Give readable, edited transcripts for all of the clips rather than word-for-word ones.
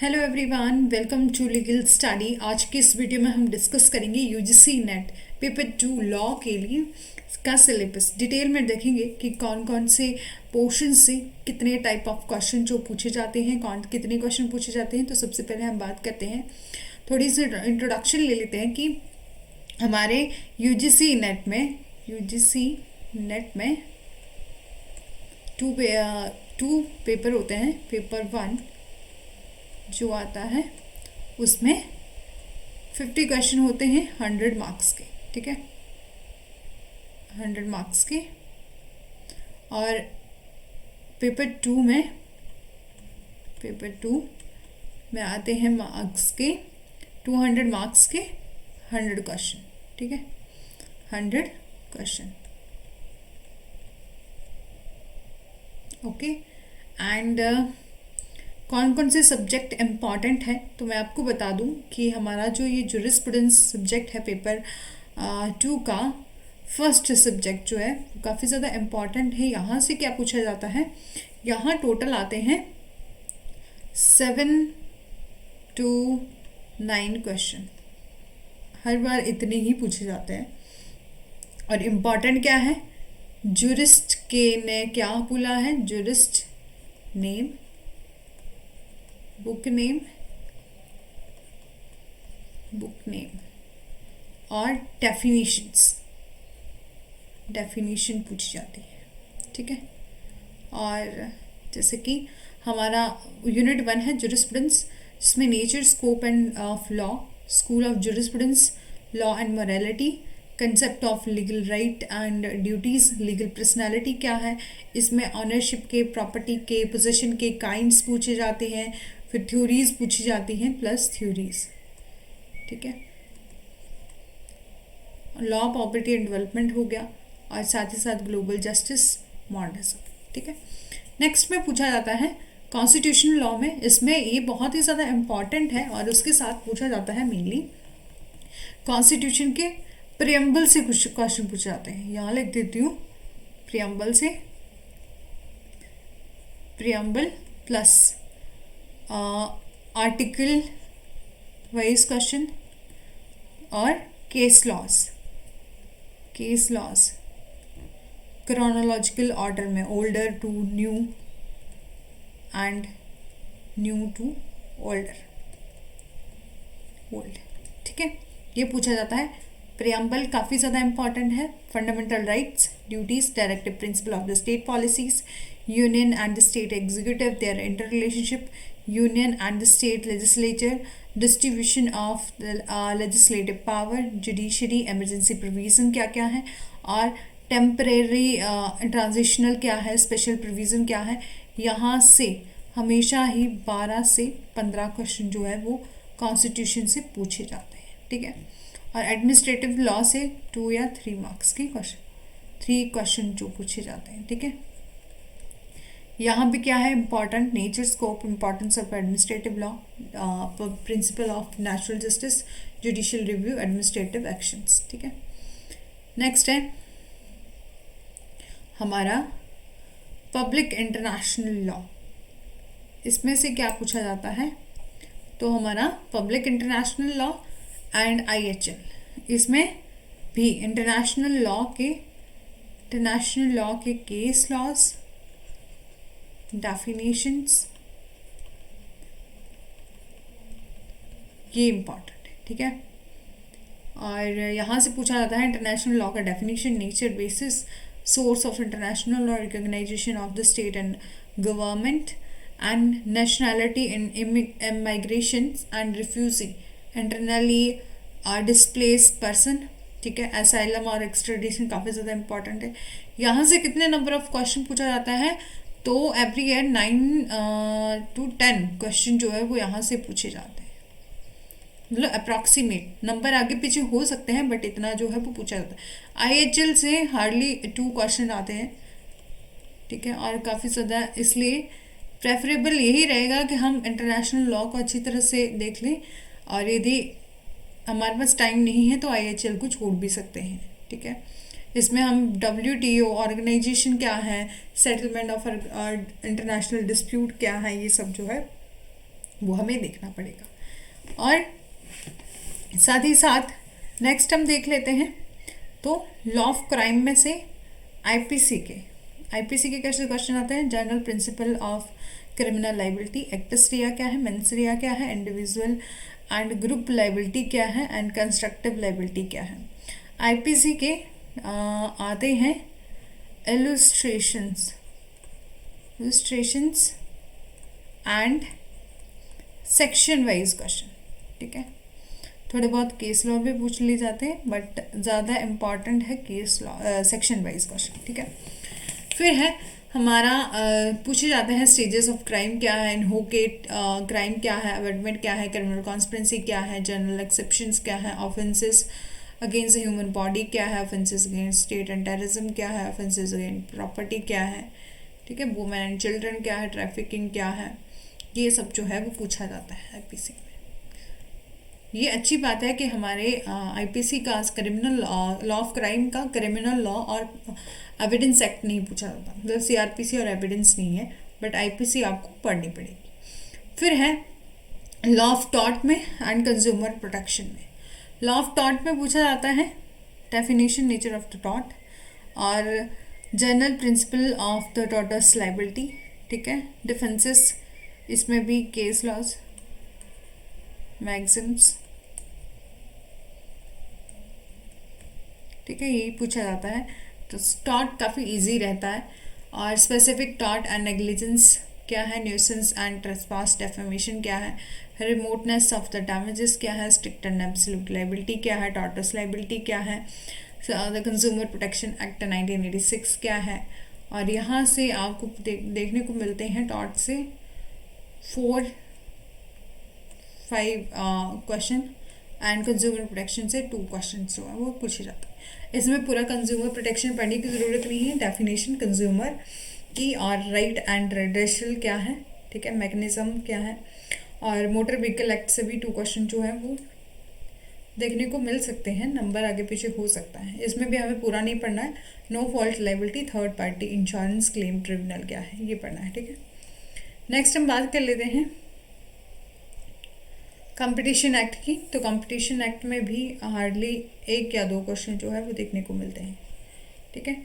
Hello everyone, welcome to legal study. आज की इस वीडियो में हम डिस्कस करेंगे यूजीसी नेट पेपर 2 लॉ के लिए का सिलेबस। डिटेल में देखेंगे कि कौन कौन से पोर्शन से कितने टाइप ऑफ क्वेश्चन जो पूछे जाते हैं, कौन कितने क्वेश्चन पूछे जाते हैं। तो सबसे पहले हम बात करते हैं, थोड़ी सी इंट्रोडक्शन ले लेते हैं कि हमारे यूजीसी नेट में टू पेपर होते हैं। पेपर 1 जो आता है उसमें 50 क्वेश्चन होते हैं 100 मार्क्स के, ठीक है, 100 मार्क्स के। और पेपर 2 में आते हैं मार्क्स के 200 मार्क्स के 100 क्वेश्चन, ठीक है, 100 क्वेश्चन, ओके। एंड कौन कौन से सब्जेक्ट इम्पॉर्टेंट है तो मैं आपको बता दूं कि हमारा जो ये जूरिस्प्रूडेंस सब्जेक्ट है पेपर 2 का फर्स्ट सब्जेक्ट जो है वो काफ़ी ज़्यादा इम्पॉर्टेंट है। यहाँ से क्या पूछा जाता है, यहाँ टोटल आते हैं 7 to 9 क्वेश्चन, हर बार इतने ही पूछे जाते हैं। और इम्पॉर्टेंट क्या है, जूरिस्ट के ने क्या बोला है, जूरिस्ट नेम, बुक नेम और डेफिनेशन पूछी जाती है, ठीक है। और जैसे कि हमारा यूनिट 1 है जूरिस्प्रूडेंस, जिसमें nature, scope end of law, school of jurisprudence, law and morality, concept of legal right and duties, legal personality क्या है, इसमें ऑनरशिप के, प्रॉपर्टी के, पोजीशन के काइंड्स पूछे जाते हैं, फिर थ्योरीज पूछी जाती हैं प्लस थ्योरीज, ठीक है। लॉ, प्रॉपर्टी एंड डेवलपमेंट हो गया, और साथ ही साथ ग्लोबल जस्टिस, मॉडर्निज्म, ठीक है। नेक्स्ट में पूछा जाता है कॉन्स्टिट्यूशनल लॉ में, इसमें ये बहुत ही ज़्यादा इम्पॉर्टेंट है और उसके साथ पूछा जाता है मेनली कॉन्स्टिट्यूशन के प्रियम्बल से कुछ क्वेश्चन पूछे जाते हैं। यहाँ लिख देती हूँ preamble plus article wise question और केस लॉज क्रोनोलॉजिकल ऑर्डर में, older to new and new to old, ठीक है, ये पूछा जाता है। प्रियम्बल काफ़ी ज़्यादा इंपॉर्टेंट है। Fundamental rights, duties, directive principle of the state policies, union and the state executive, their inter relationship, union and the state legislature, distribution of legislative power, judiciary, emergency provision क्या क्या है, और temporary transitional क्या है, special provision क्या है। यहाँ से हमेशा ही 12 से 15 क्वेश्चन जो है वो कॉन्स्टिट्यूशन से पूछे जाते हैं, ठीक है। और एडमिनिस्ट्रेटिव लॉ से 2 या 3 मार्क्स के क्वेश्चन, 3 क्वेश्चन जो पूछे जाते हैं, ठीक है। यहाँ भी क्या है important, nature, scope, importance of administrative law, principle of natural justice, judicial review, administrative actions, ठीक है। नेक्स्ट है हमारा पब्लिक इंटरनेशनल लॉ। इसमें से क्या पूछा जाता है, तो हमारा public international law and IHL, इसमें भी इंटरनेशनल लॉ के केस लॉज, डेफिनेशंस, ये इम्पॉर्टेंट है, ठीक है। और यहाँ से पूछा जाता है इंटरनेशनल लॉ का definition, nature, basis, source of international law, recognization of the state and government, and nationality in immigration and refugee, internally displaced person, ठीक है, असाइलम और एक्सट्रेडिशन काफ़ी ज़्यादा इंपॉर्टेंट है। यहाँ से कितने नंबर ऑफ क्वेश्चन पूछा जाता है, तो एवरी ईयर 9 to 10 क्वेश्चन जो है वो यहाँ से पूछे जाते हैं, मतलब अप्रॉक्सीमेट नंबर आगे पीछे हो सकते हैं बट इतना जो है वो पूछा जाता है। IHL से हार्डली 2 क्वेश्चन आते हैं, ठीक है। और काफ़ी ज़्यादा इसलिए प्रेफरेबल यही रहेगा कि हम इंटरनेशनल लॉ को अच्छी तरह से देख लें, और यदि हमारे पास टाइम नहीं है तो IHL को छोड़ भी सकते हैं, ठीक है। इसमें हम WTO ऑर्गेनाइजेशन क्या है, सेटलमेंट ऑफ इंटरनेशनल डिस्प्यूट क्या है, ये सब जो है वो हमें देखना पड़ेगा। और साथ ही साथ नेक्स्ट हम देख लेते हैं तो लॉ ऑफ क्राइम में से आईपीसी के कैसे क्वेश्चन आते हैं। General principle of criminal liability, actus reus क्या है, मेंस रिया क्या है, इंडिविजुअल एंड ग्रुप लाइबिलिटी क्या है, एंड कंस्ट्रक्टिव लाइबिलिटी क्या है। आईपीसी के आते हैं illustrations and section wise question, ठीक है। थोड़े बहुत केस लॉ भी पूछ लिए जाते हैं, बट ज़्यादा इम्पॉर्टेंट है case law section wise question, ठीक है। फिर है हमारा पूछे जाते हैं स्टेजेस ऑफ क्राइम क्या है, इनहोकेट क्राइम क्या है, अवेटमेंट क्या है, क्रिमिनल कॉन्स्पिरेंसी क्या है, जनरल एक्सेप्शंस क्या है, offences against the human body क्या है, offences against state and terrorism क्या है, ऑफेंसेस अगेंस्ट प्रॉपर्टी क्या है, ठीक है, वुमेन एंड चिल्ड्रन क्या है, ट्रैफिकिंग क्या है, ये सब जो है वो पूछा जाता है आईपीसी में। ये अच्छी बात है कि हमारे आईपीसी का क्रिमिनल लॉ ऑफ क्राइम का क्रिमिनल लॉ और एविडेंस एक्ट नहीं पूछा जाता, मतलब सीआरपीसी और एविडेंस नहीं है, बट आईपीसी आपको पढ़नी पड़ेगी। फिर है लॉ ऑफ टॉर्ट में एंड कंज्यूमर प्रोटेक्शन में। लॉ ऑफ टॉर्ट में पूछा जाता है definition, nature of the tort और general principle of the torts liability, ठीक है। डिफेंसेस, इसमें भी केस लॉज, मैक्सिम्स, ठीक है, यही पूछा जाता है। तो टॉर्ट काफ़ी इजी रहता है। और स्पेसिफिक टॉर्ट एंड नेग्लिजेंस क्या है, न्यूसेंस एंड ट्रेसपास डेफेमेशन क्या है, रिमोटनेस ऑफ द डैमेजेस क्या है, स्ट्रिक्ट एंड एब्सोल्यूट लाइबिलिटी क्या है, टॉर्टस लाइबिलिटी क्या है, द कंज्यूमर प्रोटेक्शन एक्ट 1986 क्या है। और यहाँ से आपको देखने को मिलते हैं टॉर्ट से 4-5 क्वेश्चन एंड कंज्यूमर प्रोटेक्शन से 2 क्वेश्चन जो है वो पूछे जाते हैं। इसमें पूरा कंज्यूमर प्रोटेक्शन पढ़ने की ज़रूरत नहीं है, डेफिनेशन कंज्यूमर की और राइट एंड रेडेशल क्या है, ठीक है, मैकेनिज्म क्या है। और मोटर व्हीकल एक्ट से भी 2 क्वेश्चन जो है वो देखने को मिल सकते हैं, नंबर आगे पीछे हो सकता है। इसमें भी हमें पूरा नहीं पढ़ना है। No fault liability, third party insurance claim tribunal क्या है, ये पढ़ना है, ठीक है। नेक्स्ट हम बात कर लेते हैं कंपटीशन एक्ट की। तो कंपटीशन एक्ट में भी हार्डली 1 या 2 क्वेश्चन जो है वो देखने को मिलते हैं, ठीक है।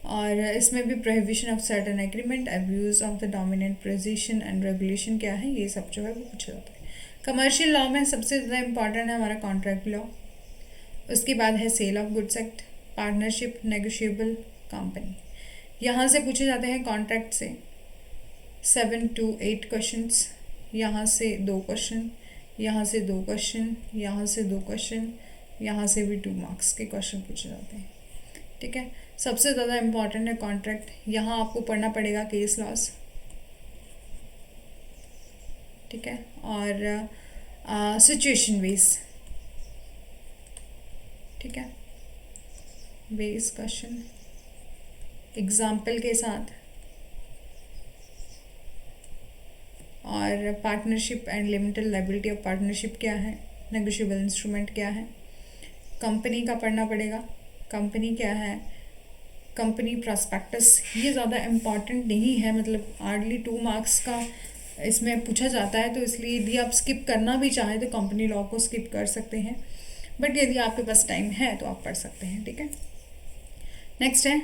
और इसमें भी prohibition of certain agreement, abuse of the dominant position and regulation क्या है, ये सब जो है वो पूछा जाता है। कमर्शियल लॉ में सबसे ज़्यादा इम्पॉर्टेंट है हमारा कॉन्ट्रैक्ट लॉ, उसके बाद है sale of goods act, partnership, negotiable company. यहाँ से पूछे जाते हैं कॉन्ट्रैक्ट से 7 to 8 क्वेश्चंस, यहाँ से 2 क्वेश्चन, यहाँ से 2 क्वेश्चन, यहाँ से 2 क्वेश्चन, यहाँ से भी 2 मार्क्स के क्वेश्चन पूछे जाते हैं, ठीक है। सबसे ज़्यादा इम्पॉर्टेंट है कॉन्ट्रैक्ट। यहाँ आपको पढ़ना पड़ेगा केस लॉस, ठीक है, और सिचुएशन बेस, ठीक है, बेस क्वेश्चन एग्जाम्पल के साथ। और partnership and limited liability of partnership क्या है, नेगोशिएबल इंस्ट्रूमेंट क्या है। कंपनी का पढ़ना पड़ेगा, कंपनी क्या है, कंपनी प्रॉस्पेक्टस, ये ज़्यादा इम्पॉर्टेंट नहीं है, मतलब हार्डली 2 मार्क्स का इसमें पूछा जाता है, तो इसलिए यदि आप स्किप करना भी चाहें तो कंपनी लॉ को स्किप कर सकते हैं, बट यदि आपके पास टाइम है तो आप पढ़ सकते हैं, ठीक है। नेक्स्ट है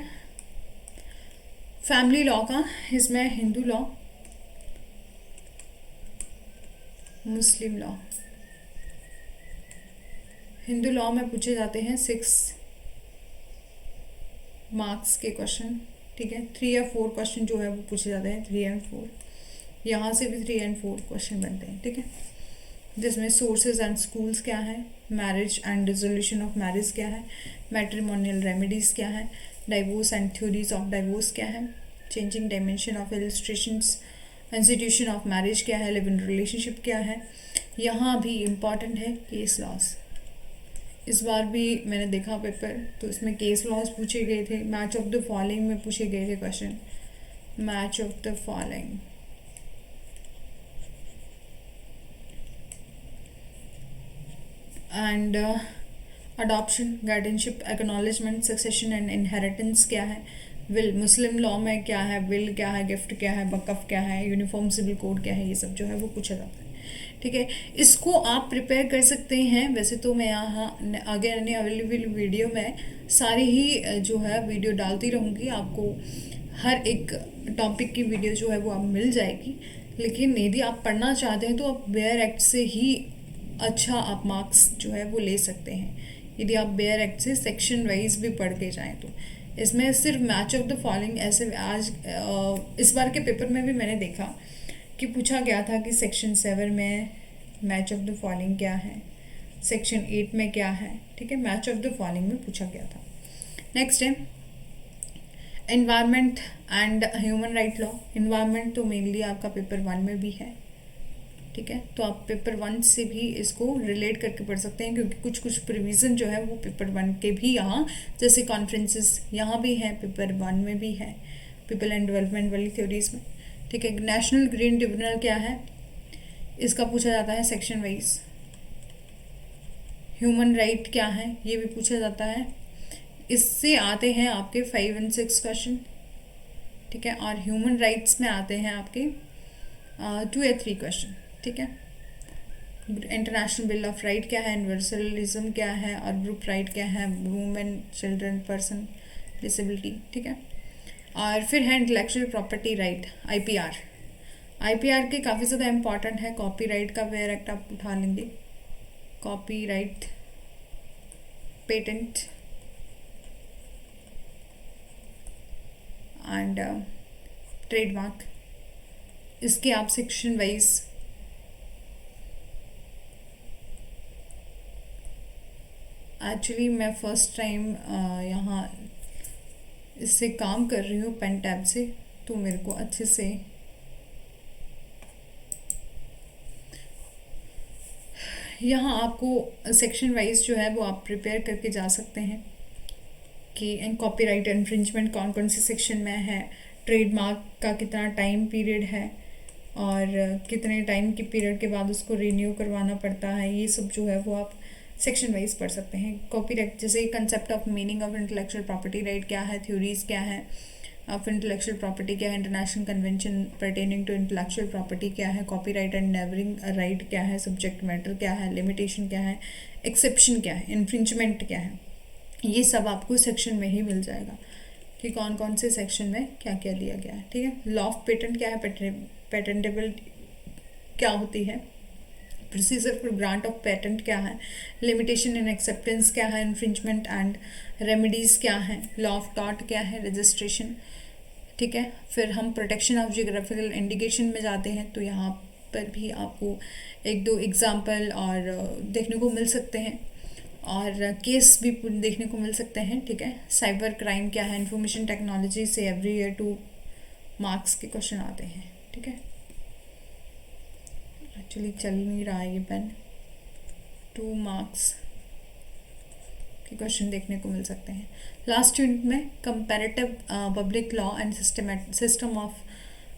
फैमिली लॉ का। इसमें हिंदू लॉ, मुस्लिम लॉ। हिंदू लॉ में पूछे जाते हैं 6 मार्क्स के क्वेश्चन, ठीक है। 3 या 4 क्वेश्चन जो है वो पूछे जाते हैं, 3 and 4। यहाँ से भी 3 and 4 क्वेश्चन बनते हैं, ठीक है। जिसमें सोर्सेज एंड स्कूल्स क्या है, marriage and dissolution of marriage क्या है, मैट्रिमोनियल रेमेडीज़ क्या है, divorce and theories of divorce क्या है, changing dimension of illustrations, institution of marriage क्या है, लिव इन रिलेशनशिप क्या है। यहाँ भी इम्पॉर्टेंट है केस लॉस। इस बार भी मैंने देखा पेपर, तो इसमें केस लॉस पूछे गए थे। मैच ऑफ द फॉलोइंग में पूछे गए थे question, match of the following, and adoption, guardianship, acknowledgement, succession and inheritance क्या है, विल मुस्लिम लॉ में क्या है, विल क्या है, गिफ्ट क्या है, वक़्फ़ क्या है, यूनिफॉर्म सिविल कोड क्या है, ये सब जो है वो पूछा जाता है। ठीक है। इसको आप प्रिपेयर कर सकते हैं। वैसे तो मैं यहाँ आगे आने अवेलेबल वीडियो में सारी ही जो है वीडियो डालती रहूँगी, आपको हर एक टॉपिक की वीडियो जो है वो आप मिल जाएगी। लेकिन यदि आप पढ़ना चाहते हैं तो आप बेयर एक्ट से ही अच्छा आप मार्क्स जो है वो ले सकते हैं, यदि आप बेयर एक्ट से सेक्शन वाइज भी पढ़ के जाएं तो। इसमें सिर्फ मैच ऑफ द फॉलोइंग ऐसे आज इस बार के पेपर में भी मैंने देखा कि पूछा गया था कि सेक्शन 7 में मैच ऑफ द फॉलोइंग क्या है, सेक्शन 8 में क्या है, ठीक है, मैच ऑफ द फॉलोइंग में पूछा गया था। नेक्स्ट है environment and human right law. Environment तो मेनली आपका पेपर 1 में भी है, ठीक है, तो आप पेपर 1 से भी इसको रिलेट करके पढ़ सकते हैं, क्योंकि कुछ कुछ प्रोविज़न जो है वो पेपर 1 के भी यहाँ, जैसे कॉन्फ्रेंसेस यहाँ भी हैं, पेपर 1 में भी है, पीपल एंड डेवलपमेंट वाली थ्योरीज में, ठीक है। नेशनल ग्रीन ट्रिब्यूनल क्या है, इसका पूछा जाता है सेक्शन वाइज। ह्यूमन राइट क्या है, ये भी पूछा जाता है। इससे आते हैं आपके 5 और 6 क्वेश्चन, ठीक है, और ह्यूमन राइट्स में आते हैं आपके 2 या 3 क्वेश्चन, ठीक है। इंटरनेशनल बिल ऑफ राइट क्या है, यूनिवर्सलिज्म क्या है, और ग्रुप राइट क्या है, वुमेन, चिल्ड्रन, पर्सन, डिसेबिलिटी, ठीक है। और फिर है intellectual property right, IPR. IPR के काफ़ी ज़्यादा इम्पॉर्टेंट है। कॉपीराइट का वेयर एक्ट आप उठा लेंगे, कॉपीराइट, पेटेंट एंड ट्रेडमार्क, इसके आप सेक्शन वाइज एक्चुअली मैं फर्स्ट टाइम यहाँ इससे काम कर रही हूँ पेन टैब से, तो मेरे को अच्छे से यहाँ आपको सेक्शन वाइज जो है वो आप प्रिपेयर करके जा सकते हैं कि कॉपीराइट इन्फ्रिंजमेंट कौन कौन से सेक्शन में है, ट्रेडमार्क का कितना टाइम पीरियड है और कितने टाइम के पीरियड के बाद उसको रिन्यू करवाना पड़ता है, ये सब जो है वो आप सेक्शन वाइज पढ़ सकते हैं। कॉपीराइट जैसे concept of meaning of intellectual property right क्या है, थ्योरीज क्या है ऑफ इंटेलेक्चुअल प्रॉपर्टी क्या है, international convention pertaining to intellectual property क्या है, कॉपीराइट एंड नेबरिंग राइट क्या है, सब्जेक्ट मैटर क्या है, लिमिटेशन क्या है, एक्सेप्शन क्या है, इन्फ्रिंजमेंट क्या है, ये सब आपको सेक्शन में ही मिल जाएगा कि कौन कौन से सेक्शन में क्या क्या दिया गया है, ठीक है। लॉ ऑफ पेटेंट क्या है, पेटेंटेबल क्या होती है, procedure for grant of patent क्या है, लिमिटेशन इन एक्सेप्टेंस क्या है, इन्फ्रिंजमेंट एंड रेमेडीज क्या है, लॉ ऑफ टॉर्ट क्या है, रजिस्ट्रेशन, ठीक है। फिर हम प्रोटेक्शन ऑफ जियोग्राफिकल इंडिकेशन में जाते हैं, तो यहाँ पर भी आपको 1-2 एग्जाम्पल और देखने को मिल सकते हैं और केस भी देखने को मिल सकते हैं, ठीक है। साइबर क्राइम क्या है, इंफॉर्मेशन टेक्नोलॉजी से एवरी ईयर 2 मार्क्स के क्वेश्चन आते हैं, ठीक है। एक्चुअली चल नहीं रहा है ये पेन, 2 मार्क्स के क्वेश्चन देखने को मिल सकते हैं। लास्ट यूनिट में comparative public law and system of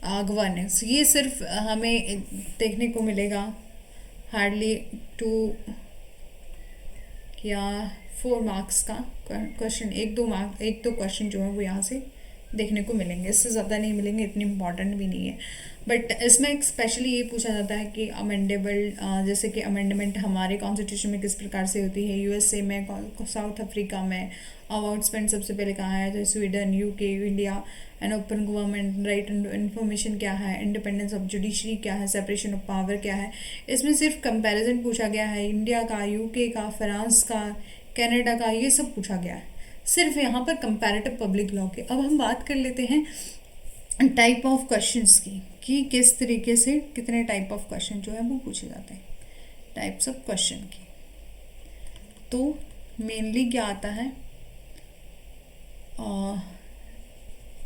governance, ये सिर्फ हमें देखने को मिलेगा हार्डली 2 या 4 मार्क्स का क्वेश्चन, 1-2 क्वेश्चन जो है वो यहाँ से देखने को मिलेंगे, इससे ज़्यादा नहीं मिलेंगे, इतनी इम्पॉर्टेंट भी नहीं है। बट इसमें एक स्पेशली ये पूछा जाता है कि अमेंडेबल, जैसे कि अमेंडमेंट हमारे कॉन्स्टिट्यूशन में किस प्रकार से होती है, यूएसए में, साउथ अफ्रीका में, अवाउंसमेंट सबसे पहले कहाँ है, तो Sweden, UK, India, and open government, right and information क्या है, इंडिपेंडेंस ऑफ जुडिशरी क्या है, सेपरेशन ऑफ पावर क्या है। इसमें सिर्फ कंपैरिजन पूछा गया है, इंडिया का, यूके का, फ्रांस का, कनाडा का, ये सब पूछा गया है सिर्फ यहाँ पर कंपैरेटिव पब्लिक लॉ के। अब हम बात कर लेते हैं टाइप ऑफ क्वेश्चंस की, कि किस तरीके से कितने टाइप ऑफ क्वेश्चन जो है वो पूछे जाते हैं, टाइप्स ऑफ क्वेश्चन की। तो मेनली क्या आता है,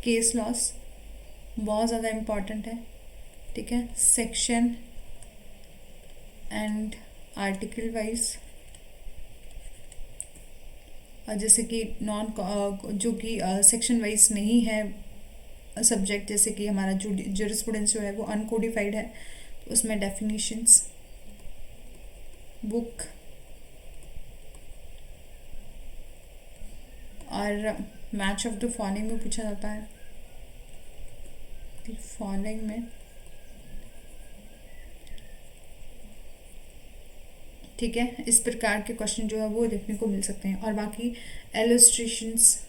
केस लॉस बहुत ज़्यादा इम्पॉर्टेंट है, ठीक है, सेक्शन एंड आर्टिकल वाइज, जैसे कि जो कि सेक्शन वाइज नहीं है सब्जेक्ट, जैसे कि हमारा ज्यूरिस्प्रूडेंस जो है वो अनकोडिफाइड है, तो उसमें डेफिनेशंस, बुक और मैच ऑफ द फॉलोइंग में पूछा जाता है। फॉलोइंग में ठीक है, इस प्रकार के क्वेश्चन जो है वो देखने को मिल सकते हैं। और बाकी एलस्ट्रेशंस,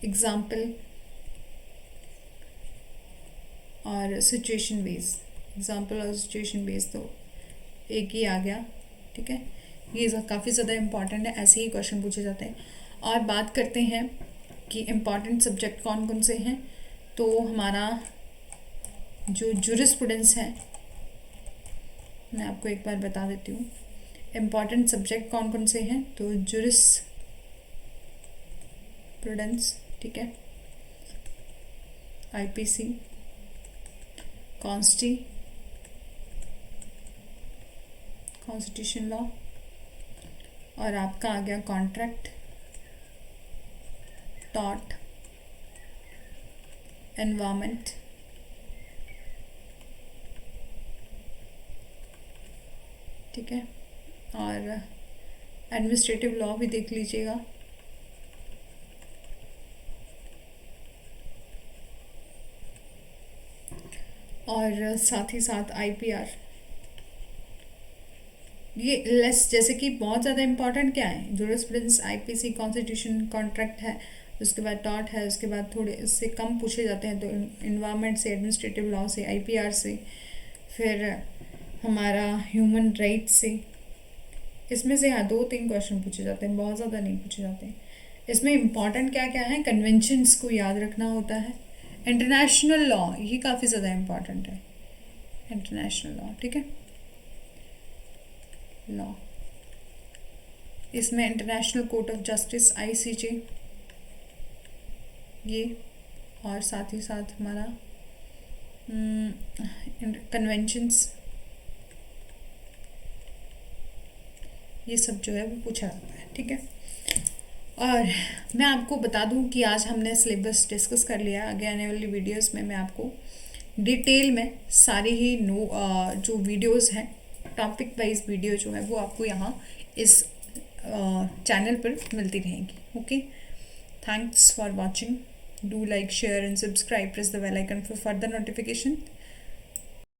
एग्जाम्पल और सिचुएशन बेस्ड, एग्जाम्पल और सिचुएशन बेस्ड तो एक ही आ गया, ठीक है। ये काफ़ी ज़्यादा इम्पॉर्टेंट है, ऐसे ही क्वेश्चन पूछे जाते हैं। और बात करते हैं कि इम्पॉर्टेंट सब्जेक्ट कौन कौन से हैं, तो हमारा जो जूरिस्प्रूडेंस है, मैं आपको एक बार बता देती हूँ इम्पॉर्टेंट सब्जेक्ट कौन कौन से हैं। तो जूरिस्प्रूडेंस, ठीक है, आईपीसी, कॉन्स्टिट्यूशन लॉ, और आपका आ गया कॉन्ट्रैक्ट, टॉर्ट, एनवायरमेंट, ठीक है, और एडमिनिस्ट्रेटिव लॉ भी देख लीजिएगा। और साथ ही साथ आईपीआर। ये लेस, जैसे कि बहुत ज़्यादा इम्पॉर्टेंट क्या है, जूरिस्प्रूडेंस, आईपीसी, कॉन्स्टिट्यूशन, कॉन्ट्रैक्ट है, उसके बाद टॉर्ट है, उसके बाद थोड़े इससे कम पूछे जाते हैं तो इन्वायरमेंट से, एडमिनिस्ट्रेटिव लॉ से, आईपीआर से, फिर हमारा ह्यूमन राइट्स से। इसमें से हाँ 2-3 क्वेश्चन पूछे जाते हैं, बहुत ज़्यादा नहीं पूछे जाते हैं। इसमें इम्पॉर्टेंट क्या क्या है, कन्वेंशंस को याद रखना होता है, इंटरनेशनल लॉ ये काफ़ी ज़्यादा इम्पॉर्टेंट है, इंटरनेशनल लॉ, ठीक है, लॉ, इसमें international court of justice, ICJ, ये, और साथ ही साथ हमारा कन्वेंशंस, ये सब जो है वो पूछा जाता है, ठीक है। और मैं आपको बता दूं कि आज हमने सिलेबस डिस्कस कर लिया। आगे आने वाली वीडियोस में मैं आपको डिटेल में सारी ही जो वीडियोस हैं, टॉपिक वाइज वीडियो जो है वो आपको यहाँ इस चैनल पर मिलती रहेंगी। Okay, thanks for watching, do like, share and subscribe, press the bell icon for further notification.